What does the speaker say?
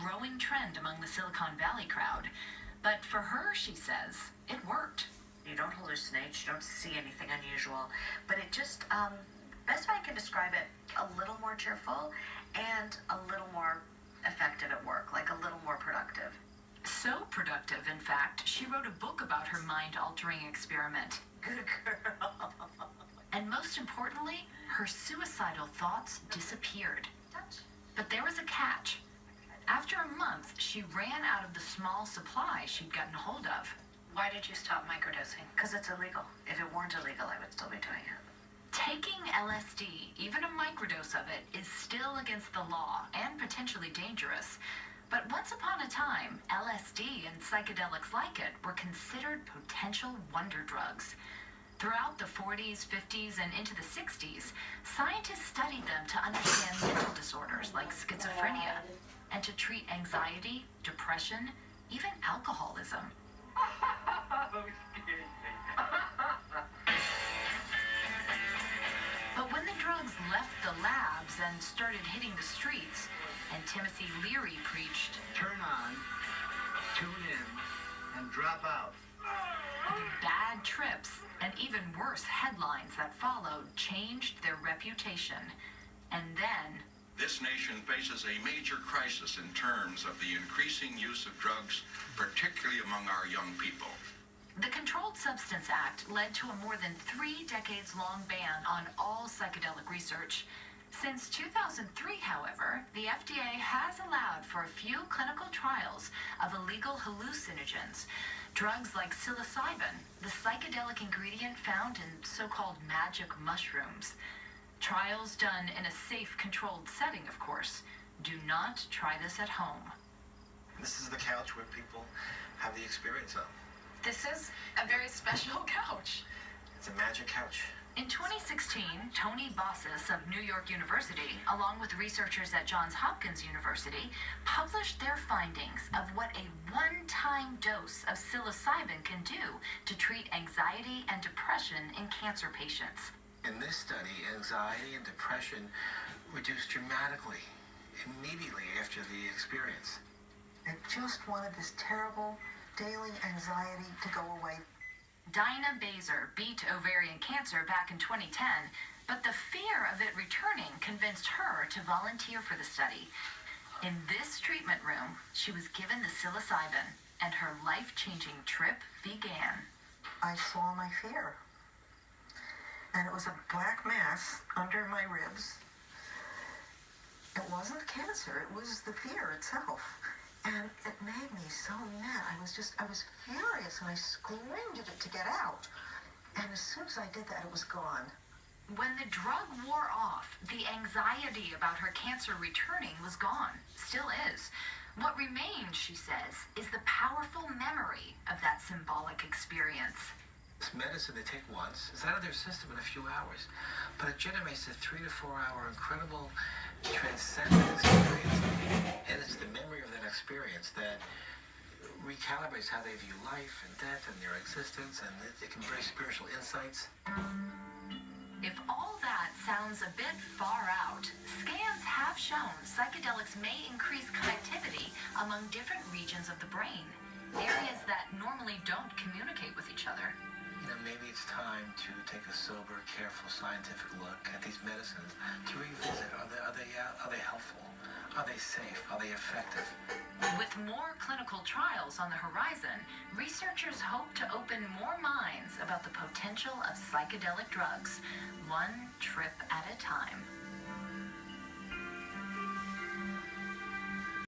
growing trend among the Silicon Valley crowd. But for her, she says, it worked. You don't hallucinate, you don't see anything unusual, but it just, best way I can describe it, a little more cheerful and a little more effective at work, like a little more productive. So productive, in fact, she wrote a book about her mind-altering experiment. Good girl. And most importantly, her suicidal thoughts disappeared. But there was a catch. After a month, she ran out of the small supply she'd gotten hold of. Why did you stop microdosing? Because it's illegal. If it weren't illegal, I would still be doing it. Taking LSD, even a microdose of it, is still against the law and potentially dangerous. But once upon a time, LSD and psychedelics like it were considered potential wonder drugs. Throughout the 40s, 50s, and into the 60s, scientists studied them to understand mental disorders like schizophrenia and to treat anxiety, depression, even alcoholism. But when the drugs left the labs and started hitting the streets, and Timothy Leary preached, "Turn on, tune in, and drop out," the bad trips and even worse headlines that followed changed their reputation. And then, this nation faces a major crisis in terms of the increasing use of drugs, particularly among our young people. the Controlled Substance Act led to a more than 3 decades-long ban on all psychedelic research. Since 2003, however, the FDA has allowed for a few clinical trials of illegal hallucinogens, drugs like psilocybin, the psychedelic ingredient found in so-called magic mushrooms. Trials done in a safe, controlled setting, of course. Do not try this at home. This is the couch where people have the experience of. This is a very special couch. It's a magic couch. In 2016, Tony Bossis of New York University, along with researchers at Johns Hopkins University, published their findings of what a one-time dose of psilocybin can do to treat anxiety and depression in cancer patients. In this study, anxiety and depression reduced dramatically, immediately after the experience. I just wanted this terrible daily anxiety to go away. Dinah Baser beat ovarian cancer back in 2010, but the fear of it returning convinced her to volunteer for the study. In this treatment room, she was given the psilocybin, and her life-changing trip began. I saw my fear, and it was a black mass under my ribs. It wasn't cancer, it was the fear itself. And it made me so mad. I was furious, and I screamed at it to get out. And as soon as I did that, it was gone. When the drug wore off, the anxiety about her cancer returning was gone. Still is. What remains, she says, is the powerful memory of that symbolic experience. This medicine they take once is out of their system in a few hours, but it generates a 3 to 4 hour incredible transcendent experience, and it's the memory of that experience that recalibrates how they view life and death and their existence, and it can bring spiritual insights. If all that sounds a bit far out, scans have shown psychedelics may increase connectivity among different regions of the brain, areas that normally don't communicate with each other. Maybe it's time to take a sober, careful, scientific look at these medicines to revisit. Are they helpful? Are they safe? Are they effective? With more clinical trials on the horizon, researchers hope to open more minds about the potential of psychedelic drugs, one trip at a time.